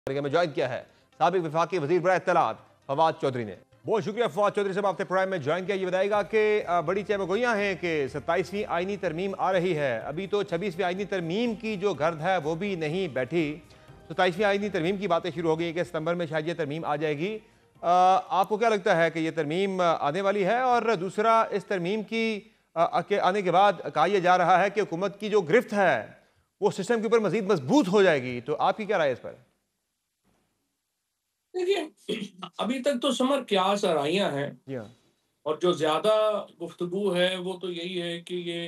में ज्वाइन किया है साबिक वफाकी वजीर बराए इत्तलात फवाद चौधरी ने। बहुत शुक्रिया फवाद चौधरी साहब, आपने प्रोग्राम में ज्वाइन किया। ये बताएगा कि बड़ी चहमगोइयां हैं कि 27वीं आईनी तरमीम आ रही है, अभी तो 26वीं आईनी तरमीम की जो गर्द है वो भी नहीं बैठी। 27वीं आईनी तरमीम की बातें शुरू हो गई कि सितंबर में शायद ये तरमीम आ जाएगी। आपको क्या लगता है कि ये तरमीम आने वाली है? और दूसरा, इस तरमीम की के आने के बाद कहा यह जा रहा है कि हुकूमत की जो गिरफ्त है वो सिस्टम के ऊपर मजीद मजबूत हो जाएगी, तो आपकी क्या राय है इस पर? देखिए, अभी तक तो समर क्यास आराइयाँ हैं जी हाँ। और जो ज़्यादा गुफ्तगू है वो तो यही है कि ये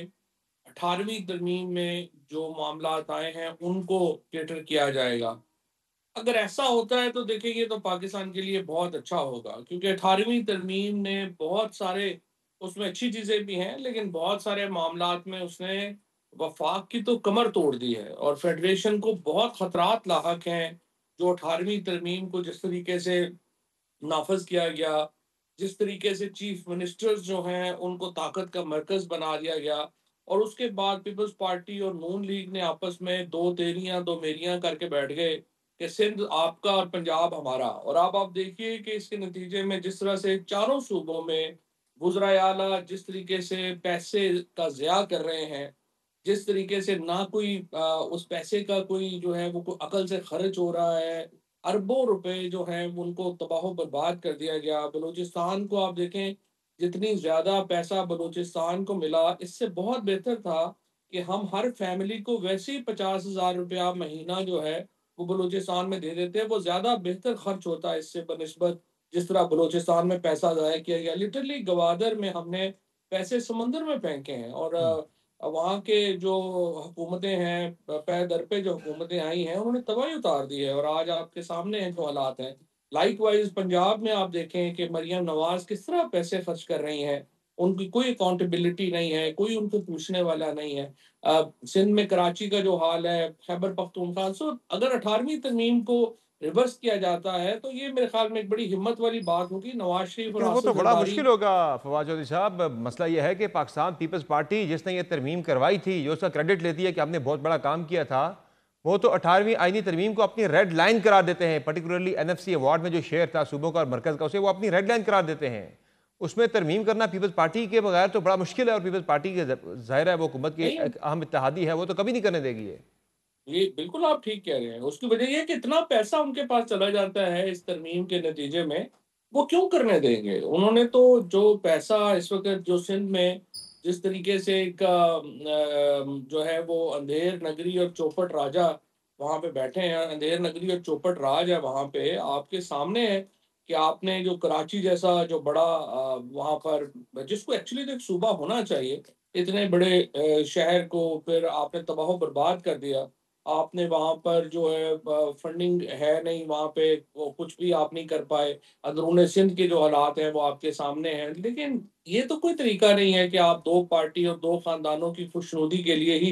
18वीं तरमीम में जो मामलात आए हैं उनको कैटर किया जाएगा। अगर ऐसा होता है तो देखिए ये तो पाकिस्तान के लिए बहुत अच्छा होगा, क्योंकि 18वीं तरमीम ने बहुत सारे, उसमें अच्छी चीज़ें भी हैं लेकिन बहुत सारे मामलात में उसने वफाक की तो कमर तोड़ दी है और फेडरेशन को बहुत खतरात लाहक हैं। जो 18वीं तरमीम को जिस तरीके से नाफज़ किया गया, जिस तरीके से चीफ मिनिस्टर्स जो हैं उनको ताकत का मरकज़ बना दिया गया और उसके बाद पीपल्स पार्टी और नून लीग ने आपस में दो तेरियां दो मेरियां करके बैठ गए कि सिंध आपका और पंजाब हमारा। और अब आप देखिए कि इसके नतीजे में जिस तरह से चारों सूबों में वज़राए आला जिस तरीके से पैसे का ज़िया कर रहे हैं, जिस तरीके से ना कोई उस पैसे का कोई जो है वो कोई अकल से खर्च हो रहा है, अरबों रुपए जो हैं उनको तबाह बर्बाद कर दिया गया। बलूचिस्तान को आप देखें, जितनी ज़्यादा पैसा बलूचिस्तान को मिला, इससे बहुत बेहतर था कि हम हर फैमिली को वैसे ही 50,000 रुपया महीना जो है वो बलूचिस्तान में दे देते हैं। वो ज़्यादा बेहतर खर्च होता है इससे बनिस्बत जिस तरह बलूचिस्तान में पैसा ज़ाया किया गया। लिटरली गवादर में हमने पैसे समंदर में फेंके हैं और वहाँ के जो हुकूमतें हैं, पे दर पे जो हुकूमतें आई हैं, उन्होंने तबाही उतार दी है और आज आपके सामने हैं जो हालात हैं। लाइकवाइज़ पंजाब में आप देखें कि मरियम नवाज़ किस तरह पैसे खर्च कर रही हैं, उनकी कोई अकाउंटेबिलिटी नहीं है, कोई उनको पूछने वाला नहीं है। सिंध में कराची का जो हाल है, खैबर पख्तूनख्वा, सो अगर 18वीं तरमीम को रिवर्स किया जाता है, तो ये मेरे ख्याल में एक बड़ी हिम्मत वाली बात होगी। नवाज़ शरीफ और लेकिन वो आसिफ तो बड़ा जरदारी। मुश्किल होगा फवाद चौधरी साहब। मसला यह है कि पाकिस्तान पीपल्स पार्टी जिसने ये तरमीम करवाई थी, जो उसका क्रेडिट लेती है कि हमने बहुत बड़ा काम किया था, वो तो 18वीं आईनी तरमीम को अपनी रेड लाइन करार देते हैं। पर्टिकुलरली एनएफसी अवार्ड में जो शेयर था सूबों का और मरकज का, उसे वो अपनी रेड लाइन करार देते हैं। उसमें तरमीम करना पीपल्स पार्टी के बगैर तो बड़ा मुश्किल है, और पीपल्स पार्टी के जाहिर है वो हुकूमत की नहीं, एक अहम इत्तेहादी है, वो तो कभी नहीं करने देगी ये। ये बिल्कुल आप ठीक कह रहे हैं। उसकी वजह ये है कि इतना पैसा उनके पास चला जाता है इस तरमीम के नतीजे में, वो क्यों करने देंगे? उन्होंने तो जो पैसा इस वक़्त जो सिंध में जिस तरीके से एक जो है वो अंधेर नगरी और चौपट राजा वहाँ पे बैठे हैं, अंधेर नगरी और चौपट राज है वहाँ पे, आपके सामने है कि आपने जो कराची जैसा जो बड़ा वहाँ पर जिसको एक्चुअली तो एक सूबा होना चाहिए, इतने बड़े शहर को फिर आपने तबाह बर्बाद कर दिया। आपने वहाँ पर जो है फंडिंग है नहीं, वहाँ पे वो कुछ भी आप नहीं कर पाए। अंदरूनी सिंध के जो हालात हैं वो आपके सामने हैं। लेकिन ये तो कोई तरीका नहीं है कि आप 2 पार्टी और 2 खानदानों की खुशनुदी के लिए ही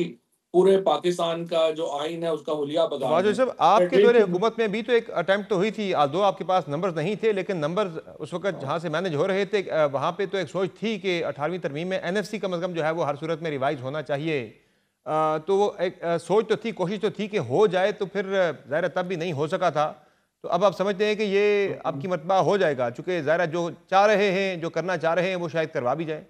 पूरे पाकिस्तान का जो आइन है उसका हुलिया बगा फवाद दें। साहब, आपके दौरे फेडरेशन। हुकूमत में भी तो एक अटेम्प्ट तो हुई थी, दो आपके पास नंबर नहीं थे, लेकिन नंबर उस वक्त जहाँ से मैनेज हो रहे थे, वहाँ पे तो एक सोच थी कि 18वीं तरमीम में एनएफसी कम अज़ कम जो है वो हर सूरत में रिवाइज होना चाहिए। तो वो एक सोच तो थी, कोशिश तो थी कि हो जाए, तो फिर ज़ाहिर है तब भी नहीं हो सका था। तो अब आप समझते हैं कि ये आपकी मरतबा हो जाएगा, चूँकि ज़ाहिर है जो चाह रहे हैं, जो करना चाह रहे हैं, वो शायद करवा भी जाए।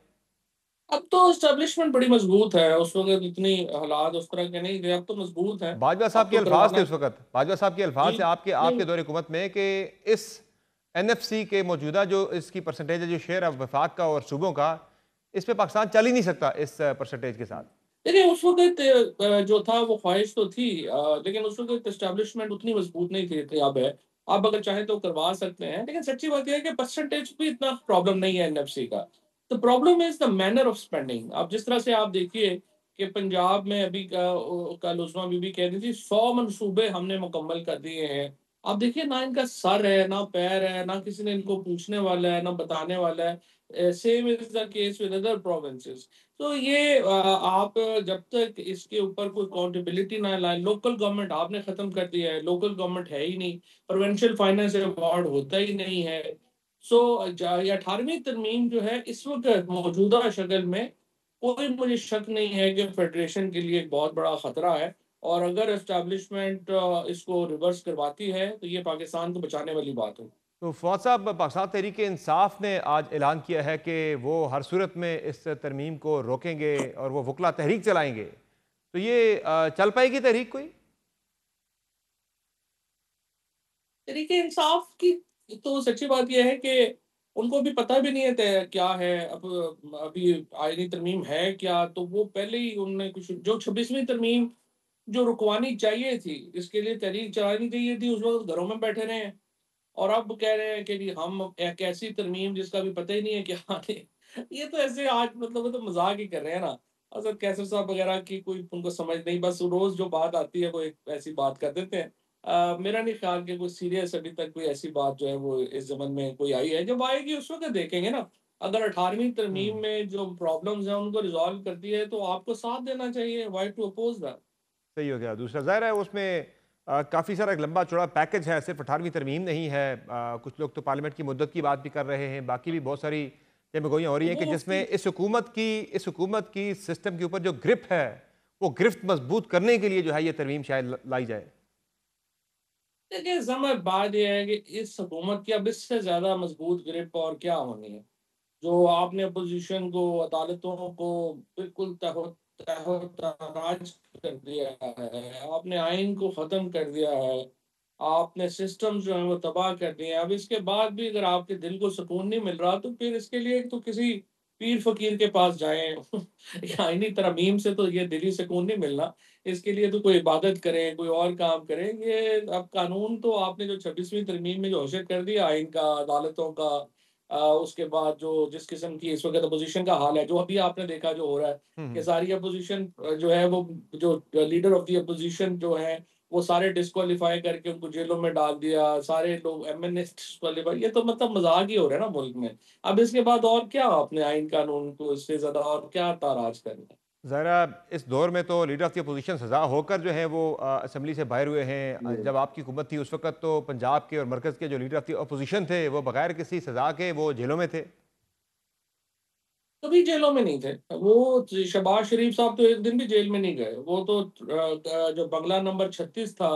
अब तो एस्टेब्लिशमेंट बड़ी मजबूत है, उस वक़्त इतनी हालात उस तरह के नहीं थे, अब तो मजबूत है। बाजवा साहब अब के तो अल्फाज थे करवाना। उस वक्त, बाजवा साहब के जी, अल्फाज थे आपके नहीं। आपके दौरे हुकूमत में कि इस एनएफसी के मौजूदा जो इसकी परसेंटेज है, जो शेयर है वफाक का और सूबों का, इस पे पाकिस्तान चल ही नहीं सकता इस परसेंटेज के साथ। देखिए, उस वक़्त जो था वो ख़्वाहिश तो थी, लेकिन उस वक़्त एस्टेब्लिशमेंट उतनी मज़बूत नहीं थी जितनी अब है। आप अगर चाहें तो करवा सकते हैं, लेकिन सच्ची बात ये है कि परसेंटेज भी इतना प्रॉब्लम नहीं है एनएफसी का। The problem is the manner of spending. अब जिस तरह से आप देखिए कि पंजाब में अभी कल उस्मा बीबी कह रही थी 100 मंसूबे हमने मुकम्मल कर दिए हैं। आप देखिए ना इनका सर है, ना पैर है, ना किसी ने इनको पूछने वाला है, ना बताने वाला है। Same is the case with other provinces. तो ये आप जब तक इसके ऊपर कोई अकाउंटेबिलिटी ना लाए, लोकल गवर्नमेंट आपने खत्म कर दिया है, लोकल गवर्नमेंट है ही नहीं, प्रोविंशियल फाइनेंस अवार्ड होता ही नहीं है। सो 18वीं तरमीम जो है इस वक्त मौजूदा शक्ल में कोई मुझे शक नहीं है कि फेडरेशन के लिए एक बहुत बड़ा खतरा है। और अगर एस्टैब्लिशमेंट इसको रिवर्स करवाती है तो ये पाकिस्तान को बचाने वाली बात हो। तो फौज साहब, पाकिस्तान तहरीक इंसाफ ने आज ऐलान किया है कि वो हर सूरत में इस तरमीम को रोकेंगे और वो वकला तहरीक चलाएंगे। तो ये चल पाएगी तहरीक कोई? तरीके इंसाफ की तो सच्ची बात ये है कि उनको भी पता भी नहीं है तय क्या है। अब अभी आईनी तरमीम है क्या, तो वो पहले ही उन्होंने कुछ जो 26वीं तरमीम जो रुकवानी चाहिए थी, इसके लिए तहरीक चलानी चाहिए थी, उस वक़्त घरों में बैठे रहे हैं। और अब कह रहे हैं कि जी हम एक ऐसी तरमीम जिसका भी पता ही नहीं है क्या आगे। ये तो ऐसे आज मतलब वो तो मज़ाक ही कर रहे हैं ना। असद कैसर साहब वग़ैरह की कोई उनको समझ नहीं, बस रोज़ जो बात आती है वो एक ऐसी बात कर देते हैं। मेरा नहीं ख़्याल कि कोई सीरियस अभी तक कोई ऐसी बात जो है वो इस ज़माने में कोई आई है। जब आएगी उस वक़्त देखेंगे ना। अगर 18वीं तरमीम हम्म। में जो प्रॉब्लम्स हैं उनको रिज़ॉल्व करती है तो आपको साथ देना चाहिए। Why to oppose that? सही हो गया। दूसरा ज़ाहिर है उसमें काफ़ी सारा एक लंबा चौड़ा पैकेज है, सिर्फ 18वीं तरमीम नहीं है। कुछ लोग तो पार्लियामेंट की मुद्दत की बात भी कर रहे हैं, बाकी भी बहुत सारी जमगोइयाँ हो रही हैं कि वो जिसमें इस हुकूमत की सिस्टम के ऊपर जो ग्रिप है, वो गिरफ्त मजबूत करने के लिए जो है ये तरमीम शायद लाई जाए। देखिए, समय बाद ये है कि इस हुकूमत की अब इससे ज़्यादा मज़बूत ग्रिप और क्या होनी है। जो आपने अपोज़िशन को, अदालतों को बिल्कुल तहत-ताराज कर दिया है, आपने आइन को ख़त्म कर दिया है, आपने सिस्टम्स जो हैं वो तबाह कर दिए हैं। अब इसके बाद भी अगर आपके दिल को सुकून नहीं मिल रहा, तो फिर इसके लिए तो किसी पीर-फ़कीर के पास जाएँ। आइनी तरमीम से तो ये दिली सुकून नहीं मिलना। इसके लिए तो कोई इबादत करें, कोई और काम करें। ये अब कानून तो आपने जो 26वीं तरमीम में जो घोषित कर दिया आइन का, अदालतों का, उसके बाद जो जिस किस्म की इस वक़्त अपोज़िशन का हाल है, जो अभी आपने देखा जो हो रहा है, कि हम्म। सारी अपोज़िशन जो है वो जो लीडर ऑफ़ द अपोज़िशन जो हैं, वो सारे डिस्क्वालीफ़ाई करके उनको जेलों में डाल दिया, सारे लोग एमएनए डिस्क्वालीफ़ाई। ये तो मतलब मज़ाक ही हो रहा है ना मुल्क में। अब इसके बाद और क्या आपने आइन कानून को इससे ज़्यादा और क्या ताराज करना है? ज़रा इस दौर में तो लीडर ऑफ द अपोजिशन सज़ा होकर जो है वो असम्बली से बाहर हुए हैं। जी। जब आपकी हुकूमत थी उस वक्त तो पंजाब के और मरकज़ के जो लीडर ऑफ द अपोजिशन थे वो बगैर किसी सज़ा के वो जेलों में थे। कभी जेलों में नहीं थे। वो शहबाज शरीफ साहब तो एक दिन भी जेल में नहीं गए। वो तो जो बंगला नंबर 36 था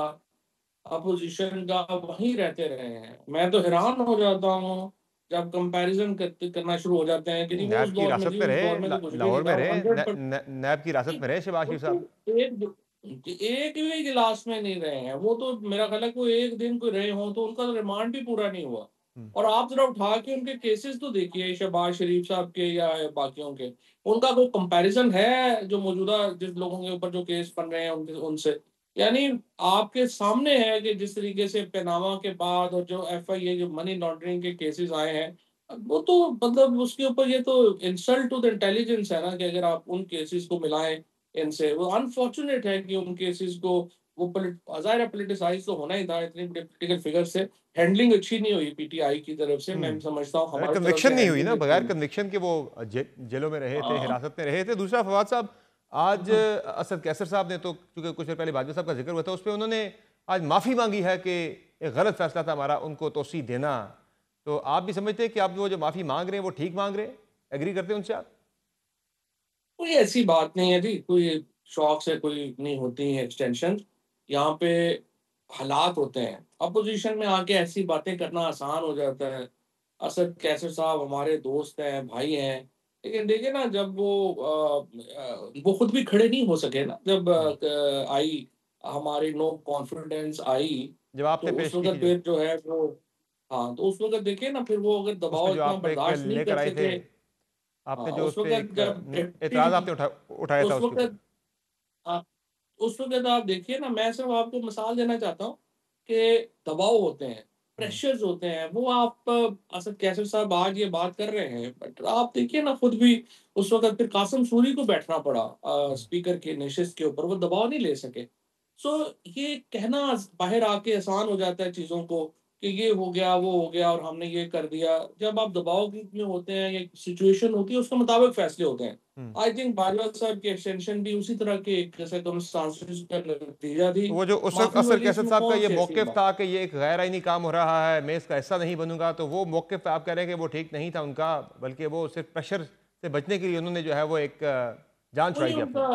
अपोज़िशन का, वहीं रहते रहे हैं। मैं तो हैरान हो जाता हूँ जब कंपैरिज़न करना शुरू हो जाते हैं कि जी वो नैब उस की दौर में हिरासत जी, में उस रहे, दौर में तो कुछ भी नहीं लाहौर में था। रहे, 100% नैब की हिरासत में रहे शहबाज वो शरीफ तो साहब। एक भी गिलास में नहीं रहे हैं। वो तो मेरा ख़्याल है कोई एक दिन कोई रहे हों तो उनका तो रिमांड भी पूरा नहीं हुआ। हम्म। और आप ज़रा उठा के उनके केसेस तो देखिए शहबाज शरीफ साहब के या बाकियों के। उनका कोई कंपैरिज़न है जो मौजूदा जिस लोगों के ऊपर जो केस बन रहे हैं उनके उनसे? यानी आपके सामने है कि जिस तरीके से पनामा के बाद और जो एफआईए जो मनी लॉन्ड्रिंग के केसेस आए हैं, वो तो मतलब उसके ऊपर ये तो इंसल्ट टू द इंटेलिजेंस है ना कि अगर आप उन केसेस को मिलाएँ इनसे। वो अनफॉर्चुनेट है कि उन केसेस को वो ज़ाहिर है पॉलिटिसाइज़ तो होना ही था इतने बड़े पॉलिटिकल फिगर से। हैंडलिंग अच्छी नहीं हुई पीटीआई की तरफ से, मैं समझता हूँ अरे हमारी तरफ कन्विक्शन से नहीं हुई ना, हैंडलिंग अच्छी बगैर नहीं। कन्विक्शन के वो जेलों में रहे थे, हाँ, हिरासत में रहे थे। दूसरा फवाद साहब, आज हाँ। असद कैसर साहब ने तो चूंकि कुछ देर पहले बाजवा साहब का जिक्र हुआ था उस पर उन्होंने आज माफ़ी मांगी है कि एक गलत फैसला था हमारा उनको तोसी देना। तो आप भी समझते हैं कि आप वो जो माफ़ी मांग रहे हैं वो ठीक मांग रहे हैं? एग्री करते हैं उनसे आप? कोई ऐसी बात नहीं है जी, कोई शौक से कोई नहीं होती है एक्सटेंशन। यहाँ पे हालात होते हैं। अपोज़िशन में आके ऐसी बातें करना आसान हो जाता है। असद कैसर साहब हमारे दोस्त हैं, भाई हैं। लेकिन देखिए ना जब वो खुद भी खड़े नहीं हो सके ना जब हम्म। आई हमारी नो कॉन्फिडेंस आई, जब तो आपने उस पेश की थी वक़्त जो, फिर जो है वो हाँ, तो उस वक़्त देखिए ना फिर वो अगर उसमें दबाव जो इतना आप एक बर्दाश्त नहीं लेकर कर आए थे, सके। आपने हाँ, जो उस उस पे वक़्त एक जब एतराज़ डिप्टी आपने उठाया था उस उसके ऊपर। वक़्त हाँ, उस वक़्त आप देखिए ना मैं सिर्फ़ आपको मिसाल देना चाहता हूँ कि दबाव होते हैं, हम्म। प्रेशर्स होते हैं, वो आप असद कैसर साहब आज ये बात कर रहे हैं, बट आप देखिए ना खुद भी उस वक़्त फिर कासिम सूरी को बैठना पड़ा हम्म। स्पीकर की नशिस्त के ऊपर, वो दबाव नहीं ले सके। सो ये कहना बाहर आके आसान हो जाता है चीज़ों को कि ये हो गया, वो हो गया और हमने ये कर दिया। जब आप दबाव में होते हैं या सिचुएशन होती है उसके मुताबिक फैसले होते हैं। हम्म। आई थिंक बाजवा साहब की एक्सटेंशन भी उसी तरह के एक सर्कमस्टांसेस का नतीजा थी। तो वो जो उस वक्त माफ़ी असद वाली कैसर इसमें साहब का ये कौन-सी ऐसी मौक़िफ़ बात? था कि ये एक गैर आईनी काम हो रहा है, मैं इसका हिस्सा नहीं बनूंगा, तो वो मौक़िफ़ आप कह रहे हैं कि वो ठीक नहीं था उनका, बल्कि वो सिर्फ प्रेशर से बचने के लिए उन्होंने जो है वो एक जान वही छुड़ाई थी उनका अपनी।